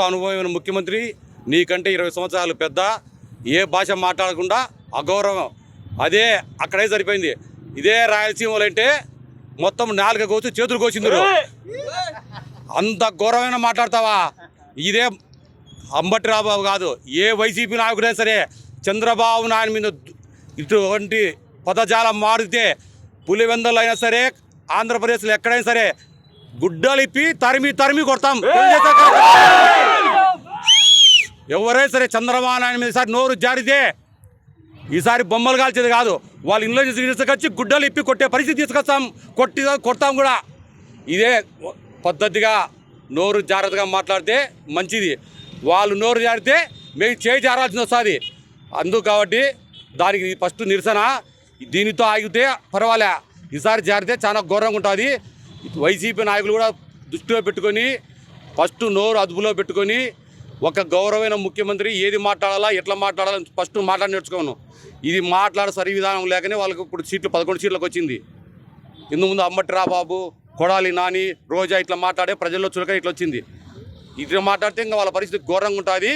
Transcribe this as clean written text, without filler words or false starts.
అనుభవమైన ముఖ్యమంత్రి, నీకంటే 20 సంవత్సరాలు పెద్ద, ఏ భాష మాట్లాడకుండా అగౌరవం. అదే అక్కడే సరిపోయింది. ఇదే రాయలసీమలో అంటే మొత్తం నాలుక కోసి చేతులు కోసిందరు. అంత ఘోరమైన మాట్లాడతావా? ఇదే అంబటి రాంబాబు కాదు, ఏ వైసీపీ నాయకుడైనా సరే చంద్రబాబు నాయుడు మీద ఇటువంటి పదజాలం మారితే పులివెందులు అయినా సరే ఆంధ్రప్రదేశ్లో ఎక్కడైనా సరే గుడ్డలిప్పి తరిమి కొడతాం. ఎవరైనా సరే చంద్రబాబు నాయుడు మీద ఈసారి నోరు జారితే ఈసారి బొమ్మలు కాల్చేది కాదు, వాళ్ళ ఇంట్లో తీసుకొచ్చి గుడ్డలు ఇప్పి కొట్టే పరిస్థితి తీసుకొస్తాం. కొడతాం కూడా. ఇదే పద్ధతిగా నోరు జాగ్రత్తగా మాట్లాడితే మంచిది. వాళ్ళు నోరు జారితే మేము చేయి జారాల్సి వస్తుంది. అందుకు కాబట్టి దానికి ఫస్ట్ నిరసన. దీనితో ఆగితే పర్వాలే, ఈసారి జారితే చాలా ఘోరంగా ఉంటుంది. వైసీపీ నాయకులు కూడా దృష్టిలో పెట్టుకొని ఫస్ట్ నోరు అదుపులో పెట్టుకొని ఒక గౌరవమైన ముఖ్యమంత్రి ఏది మాట్లాడాలా, ఎట్లా మాట్లాడాలని ఫస్ట్ మాట్లాడి నేర్చుకోను. ఇది మాట్లాడే సరి విధానం లేకనే వాళ్ళకి ఇప్పుడు సీట్లు 11 సీట్లకు వచ్చింది. ఇందు ముందు అంబటి రాంబాబు, కొడాలి నాని, రోజా ఇట్లా మాట్లాడే ప్రజల్లో చులకన ఇట్లా వచ్చింది. ఇట్లా మాట్లాడితే ఇంకా వాళ్ళ పరిస్థితి ఘోరంగా ఉంటుంది.